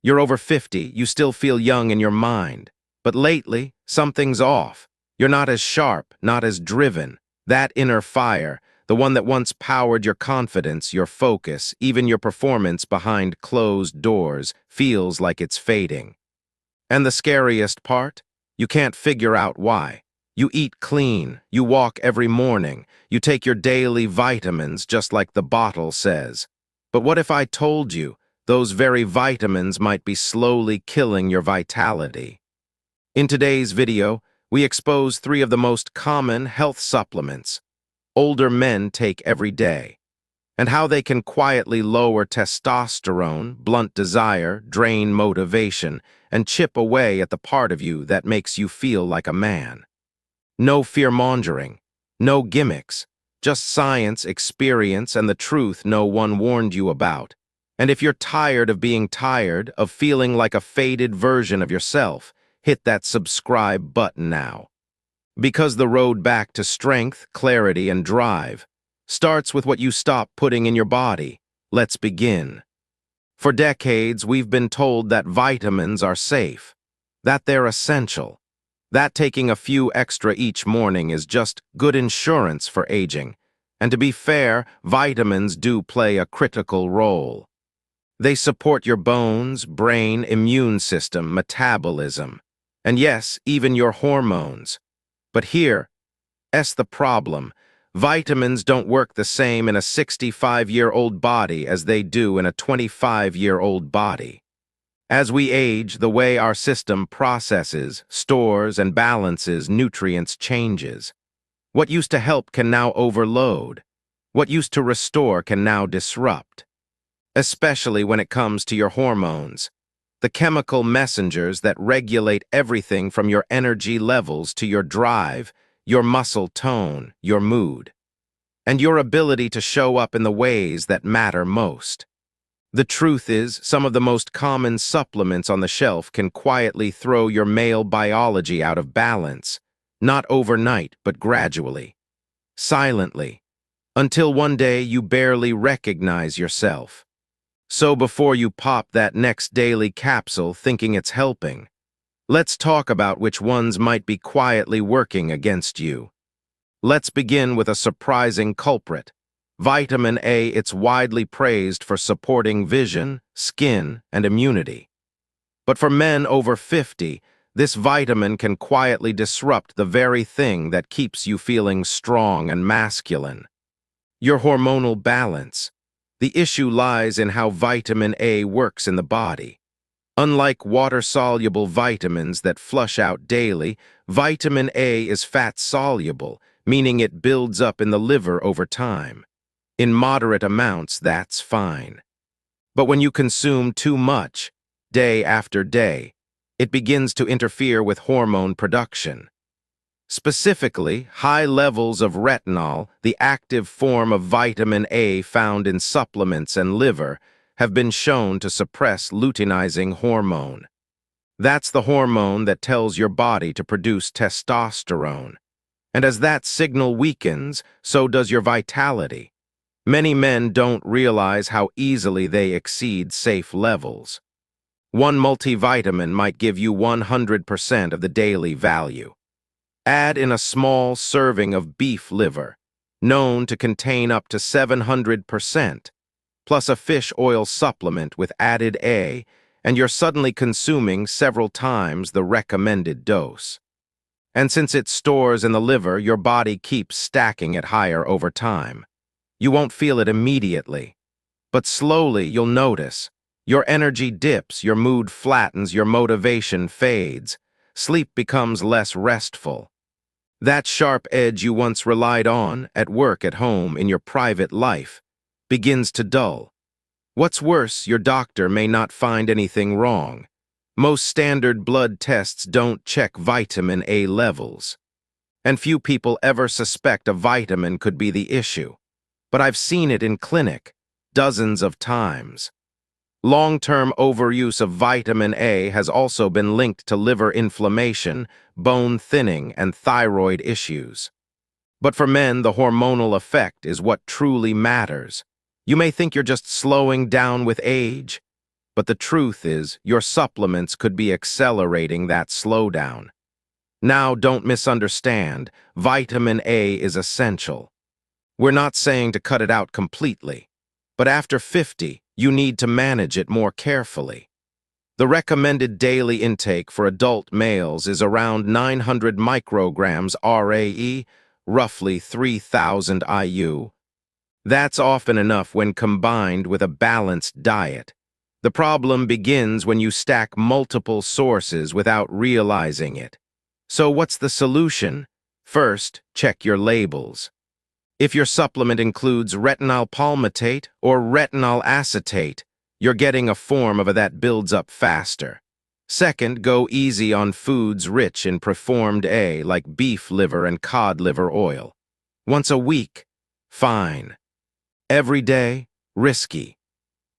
You're over 50, you still feel young in your mind. But lately, something's off. You're not as sharp, not as driven. That inner fire, the one that once powered your confidence, your focus, even your performance behind closed doors, feels like it's fading. And the scariest part? You can't figure out why. You eat clean, you walk every morning, you take your daily vitamins just like the bottle says. But what if I told you those very vitamins might be slowly killing your vitality? In today's video, we expose 3 of the most common health supplements older men take every day, and how they can quietly lower testosterone, blunt desire, drain motivation, and chip away at the part of you that makes you feel like a man. No fear-mongering, no gimmicks, just science, experience, and the truth no one warned you about. And if you're tired of being tired, of feeling like a faded version of yourself, hit that subscribe button now. Because the road back to strength, clarity, and drive starts with what you stop putting in your body. Let's begin. For decades, we've been told that vitamins are safe, that they're essential, that taking a few extra each morning is just good insurance for aging. And to be fair, vitamins do play a critical role. They support your bones, brain, immune system, metabolism, and yes, even your hormones. But here's the problem. Vitamins don't work the same in a 65-year-old body as they do in a 25-year-old body. As we age, the way our system processes, stores, and balances nutrients changes. What used to help can now overload. What used to restore can now disrupt. Especially when it comes to your hormones, the chemical messengers that regulate everything from your energy levels to your drive, your muscle tone, your mood, and your ability to show up in the ways that matter most. The truth is, some of the most common supplements on the shelf can quietly throw your male biology out of balance, not overnight, but gradually, silently, until one day you barely recognize yourself. So before you pop that next daily capsule thinking it's helping, let's talk about which ones might be quietly working against you. Let's begin with a surprising culprit. Vitamin A. It's widely praised for supporting vision, skin, and immunity. But for men over 50, this vitamin can quietly disrupt the very thing that keeps you feeling strong and masculine. Your hormonal balance. The issue lies in how vitamin A works in the body. Unlike water-soluble vitamins that flush out daily, vitamin A is fat-soluble, meaning it builds up in the liver over time. In moderate amounts, that's fine. But when you consume too much, day after day, it begins to interfere with hormone production. Specifically, high levels of retinol, the active form of vitamin A found in supplements and liver, have been shown to suppress luteinizing hormone. That's the hormone that tells your body to produce testosterone. And as that signal weakens, so does your vitality. Many men don't realize how easily they exceed safe levels. One multivitamin might give you 100% of the daily value. Add in a small serving of beef liver, known to contain up to 700%, plus a fish oil supplement with added A, and you're suddenly consuming several times the recommended dose. And since it stores in the liver, your body keeps stacking it higher over time. You won't feel it immediately, but slowly you'll notice. Your energy dips, your mood flattens, your motivation fades. Sleep becomes less restful. That sharp edge you once relied on, at work, at home, in your private life, begins to dull. What's worse, your doctor may not find anything wrong. Most standard blood tests don't check vitamin A levels. And few people ever suspect a vitamin could be the issue. But I've seen it in clinic, dozens of times. Long-term overuse of vitamin A has also been linked to liver inflammation, bone thinning, and thyroid issues. But for men, the hormonal effect is what truly matters. You may think you're just slowing down with age, But the truth is, your supplements could be accelerating that slowdown. Now, don't misunderstand. Vitamin A is essential. We're not saying to cut it out completely, but after 50, you need to manage it more carefully. The recommended daily intake for adult males is around 900 micrograms RAE, roughly 3,000 IU. That's often enough when combined with a balanced diet. The problem begins when you stack multiple sources without realizing it. So what's the solution? First, check your labels. If your supplement includes retinol palmitate or retinol acetate, you're getting a form of that builds up faster. Second, go easy on foods rich in preformed A like beef liver and cod liver oil. Once a week, fine. Every day, risky.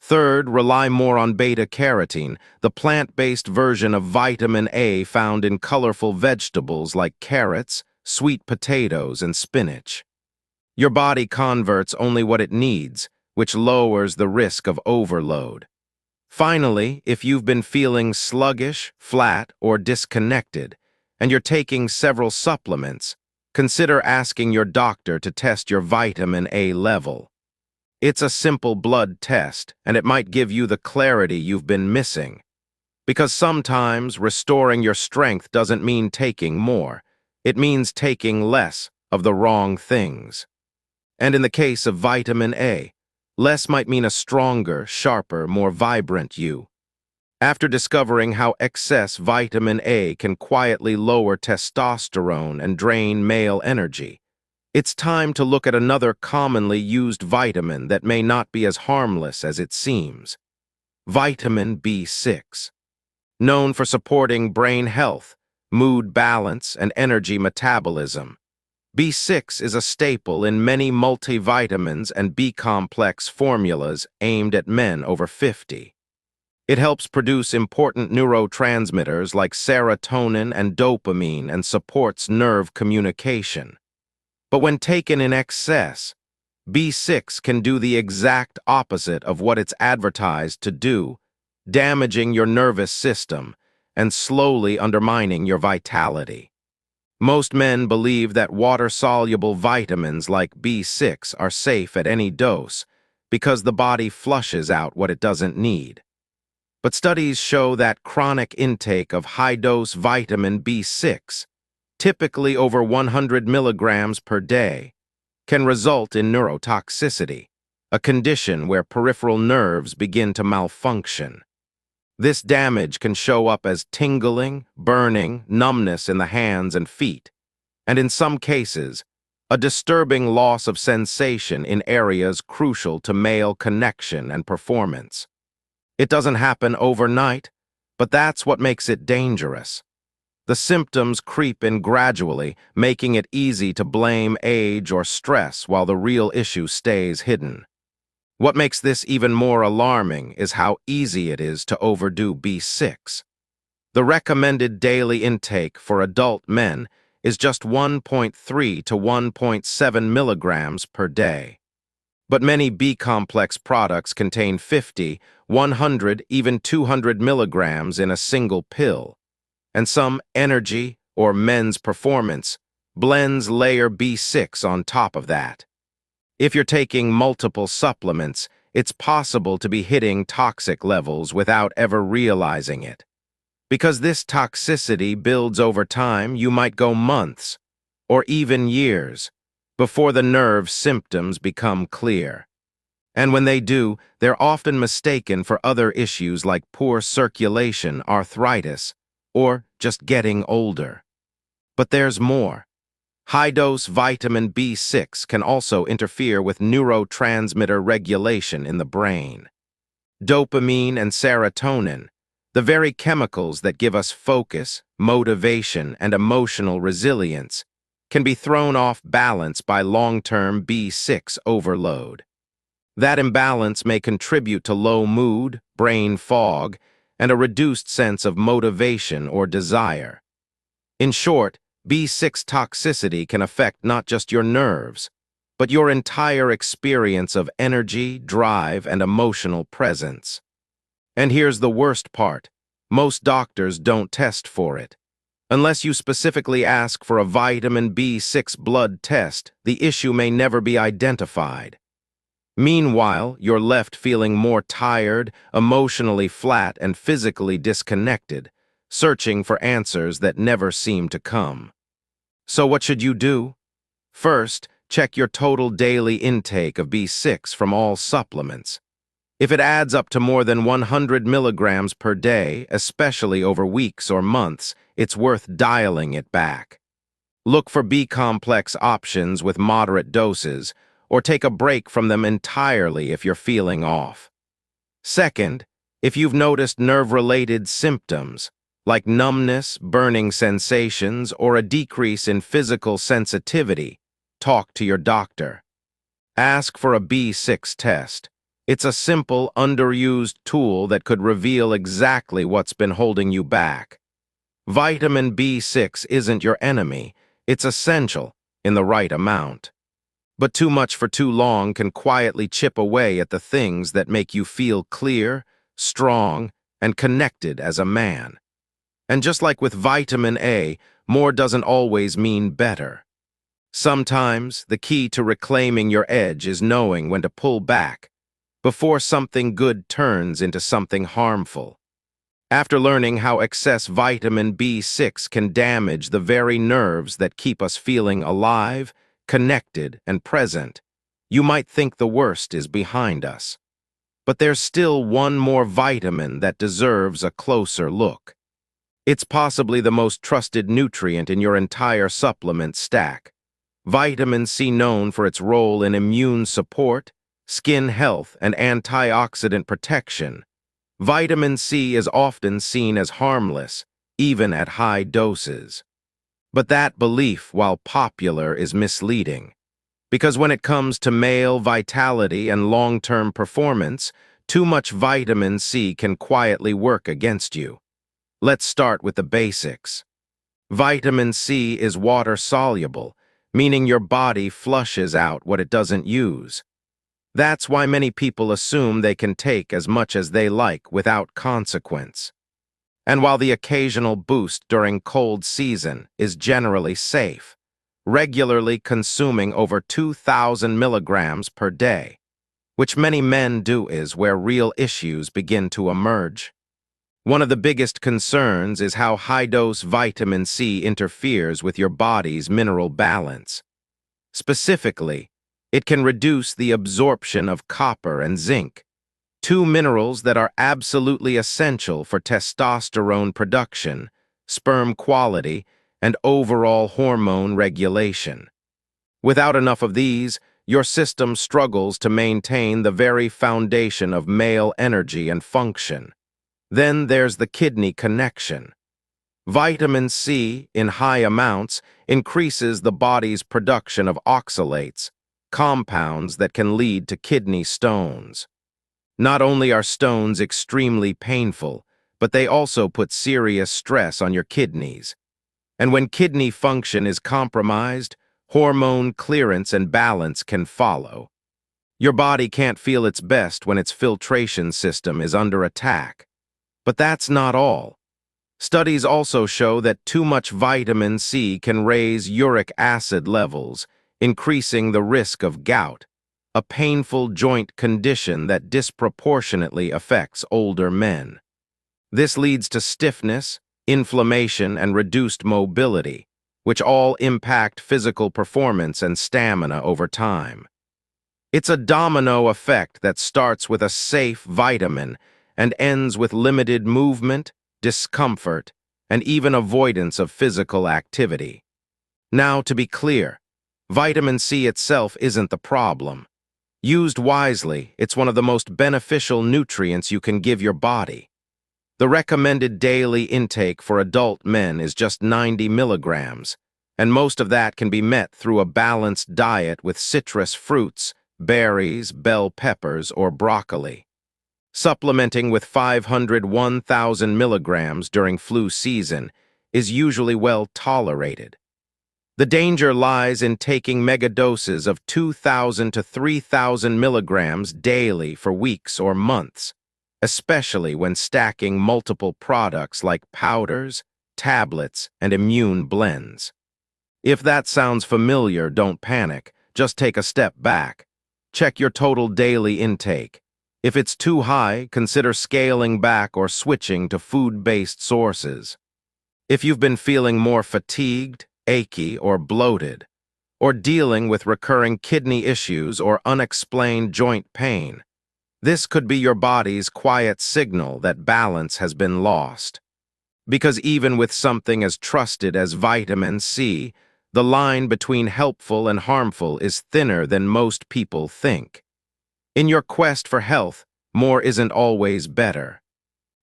Third, rely more on beta-carotene, the plant-based version of vitamin A found in colorful vegetables like carrots, sweet potatoes, and spinach. Your body converts only what it needs, which lowers the risk of overload. Finally, if you've been feeling sluggish, flat, or disconnected, and you're taking several supplements, consider asking your doctor to test your vitamin A level. It's a simple blood test, and it might give you the clarity you've been missing. Because sometimes restoring your strength doesn't mean taking more. It means taking less of the wrong things. And in the case of vitamin A, less might mean a stronger, sharper, more vibrant you. After discovering how excess vitamin A can quietly lower testosterone and drain male energy, it's time to look at another commonly used vitamin that may not be as harmless as it seems. Vitamin B6. Known for supporting brain health, mood balance, and energy metabolism, B6 is a staple in many multivitamins and B-complex formulas aimed at men over 50. It helps produce important neurotransmitters like serotonin and dopamine and supports nerve communication. But when taken in excess, B6 can do the exact opposite of what it's advertised to do, damaging your nervous system and slowly undermining your vitality. Most men believe that water-soluble vitamins like B6 are safe at any dose because the body flushes out what it doesn't need. But studies show that chronic intake of high-dose vitamin B6, typically over 100 milligrams per day, can result in neurotoxicity, a condition where peripheral nerves begin to malfunction. This damage can show up as tingling, burning, numbness in the hands and feet, and in some cases, a disturbing loss of sensation in areas crucial to male connection and performance. It doesn't happen overnight, but that's what makes it dangerous. The symptoms creep in gradually, making it easy to blame age or stress while the real issue stays hidden. What makes this even more alarming is how easy it is to overdo B6. The recommended daily intake for adult men is just 1.3 to 1.7 milligrams per day. But many B-complex products contain 50, 100, even 200 milligrams in a single pill. And some energy, or men's performance, blends layer B6 on top of that. If you're taking multiple supplements, it's possible to be hitting toxic levels without ever realizing it. Because this toxicity builds over time, you might go months, or even years, before the nerve symptoms become clear. And when they do, they're often mistaken for other issues like poor circulation, arthritis, or just getting older. But there's more. High-dose vitamin B6 can also interfere with neurotransmitter regulation in the brain. Dopamine and serotonin, the very chemicals that give us focus, motivation, and emotional resilience, can be thrown off balance by long-term B6 overload. That imbalance may contribute to low mood, brain fog, and a reduced sense of motivation or desire. In short, B6 toxicity can affect not just your nerves, but your entire experience of energy, drive, and emotional presence. And here's the worst part. Most doctors don't test for it. Unless you specifically ask for a vitamin B6 blood test, the issue may never be identified. Meanwhile, you're left feeling more tired, emotionally flat, and physically disconnected, searching for answers that never seem to come. So what should you do? First, check your total daily intake of B6 from all supplements. If it adds up to more than 100 milligrams per day, especially over weeks or months, it's worth dialing it back. Look for B-complex options with moderate doses, or take a break from them entirely if you're feeling off. Second, if you've noticed nerve-related symptoms, like numbness, burning sensations, or a decrease in physical sensitivity, talk to your doctor. Ask for a B6 test. It's a simple, underused tool that could reveal exactly what's been holding you back. Vitamin B6 isn't your enemy. It's essential in the right amount. But too much for too long can quietly chip away at the things that make you feel clear, strong, and connected as a man. And just like with vitamin A, more doesn't always mean better. Sometimes the key to reclaiming your edge is knowing when to pull back before something good turns into something harmful. After learning how excess vitamin B6 can damage the very nerves that keep us feeling alive, connected, and present, you might think the worst is behind us. But there's still one more vitamin that deserves a closer look. It's possibly the most trusted nutrient in your entire supplement stack. Vitamin C, known for its role in immune support, skin health, and antioxidant protection. Vitamin C is often seen as harmless, even at high doses. But that belief, while popular, is misleading. Because when it comes to male vitality and long-term performance, too much vitamin C can quietly work against you. Let's start with the basics. Vitamin C is water-soluble, meaning your body flushes out what it doesn't use. That's why many people assume they can take as much as they like without consequence. And while the occasional boost during cold season is generally safe, regularly consuming over 2,000 milligrams per day, which many men do, is where real issues begin to emerge. One of the biggest concerns is how high-dose vitamin C interferes with your body's mineral balance. Specifically, it can reduce the absorption of copper and zinc, two minerals that are absolutely essential for testosterone production, sperm quality, and overall hormone regulation. Without enough of these, your system struggles to maintain the very foundation of male energy and function. Then there's the kidney connection. Vitamin C, in high amounts, increases the body's production of oxalates, compounds that can lead to kidney stones. Not only are stones extremely painful, but they also put serious stress on your kidneys. And when kidney function is compromised, hormone clearance and balance can follow. Your body can't feel its best when its filtration system is under attack. But that's not all. Studies also show that too much vitamin C can raise uric acid levels, increasing the risk of gout, a painful joint condition that disproportionately affects older men. This leads to stiffness, inflammation, and reduced mobility, which all impact physical performance and stamina over time. It's a domino effect that starts with a safe vitamin and ends with limited movement, discomfort, and even avoidance of physical activity. Now, to be clear, vitamin C itself isn't the problem. Used wisely, it's one of the most beneficial nutrients you can give your body. The recommended daily intake for adult men is just 90 milligrams, and most of that can be met through a balanced diet with citrus fruits, berries, bell peppers, or broccoli. Supplementing with 500–1,000 milligrams during flu season is usually well tolerated. The danger lies in taking megadoses of 2,000 to 3,000 milligrams daily for weeks or months. especially when stacking multiple products like powders, tablets, and immune blends. If that sounds familiar, don't panic. Just take a step back. Check your total daily intake. If it's too high, consider scaling back or switching to food-based sources. If you've been feeling more fatigued, achy, or bloated, or dealing with recurring kidney issues or unexplained joint pain, this could be your body's quiet signal that balance has been lost. Because even with something as trusted as vitamin C, the line between helpful and harmful is thinner than most people think. In your quest for health, more isn't always better.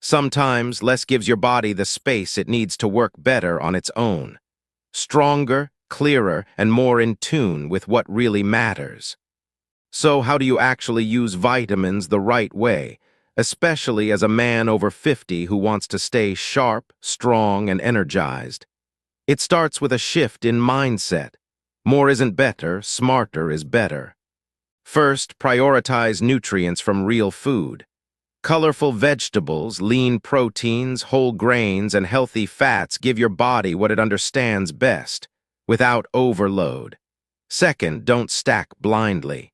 Sometimes less gives your body the space it needs to work better on its own. Stronger, clearer, and more in tune with what really matters. So how do you actually use vitamins the right way, especially as a man over 50 who wants to stay sharp, strong, and energized? It starts with a shift in mindset. More isn't better, smarter is better. First, prioritize nutrients from real food. Colorful vegetables, lean proteins, whole grains, and healthy fats give your body what it understands best, without overload. Second, don't stack blindly.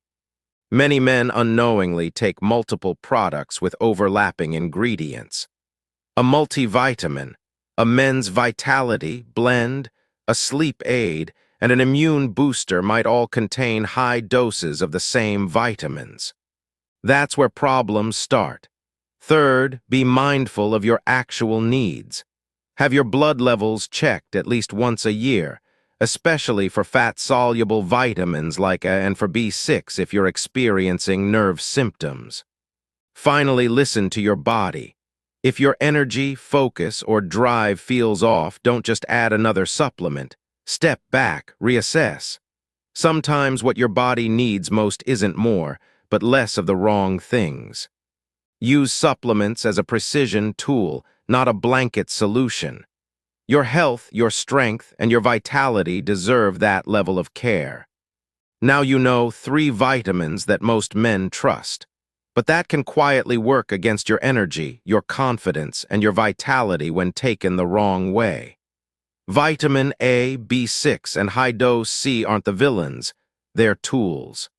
Many men unknowingly take multiple products with overlapping ingredients. A multivitamin, a men's vitality blend, a sleep aid, and an immune booster might all contain high doses of the same vitamins. That's where problems start. Third, be mindful of your actual needs. Have your blood levels checked at least once a year, especially for fat-soluble vitamins like and for B6 if you're experiencing nerve symptoms. Finally, listen to your body. If your energy, focus, or drive feels off, don't just add another supplement. Step back, reassess. Sometimes what your body needs most isn't more, but less of the wrong things. Use supplements as a precision tool, not a blanket solution. Your health, your strength, and your vitality deserve that level of care. Now you know 3 vitamins that most men trust. But that can quietly work against your energy, your confidence, and your vitality when taken the wrong way. Vitamin A, B6, and high-dose C aren't the villains, they're tools.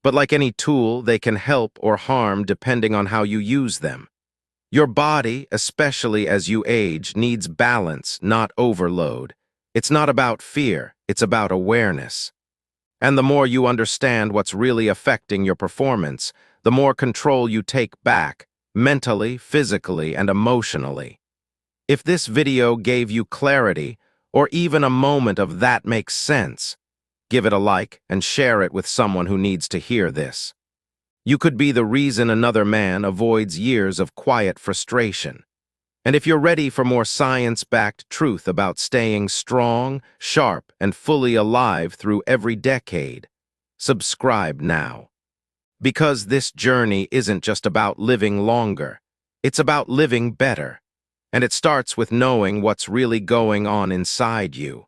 But like any tool, they can help or harm depending on how you use them. Your body, especially as you age, needs balance, not overload. It's not about fear, it's about awareness. And the more you understand what's really affecting your performance, the more control you take back, mentally, physically, and emotionally. If this video gave you clarity, or even a moment of that makes sense, give it a like and share it with someone who needs to hear this. You could be the reason another man avoids years of quiet frustration. And if you're ready for more science-backed truth about staying strong, sharp, and fully alive through every decade, subscribe now. Because this journey isn't just about living longer, it's about living better. And it starts with knowing what's really going on inside you.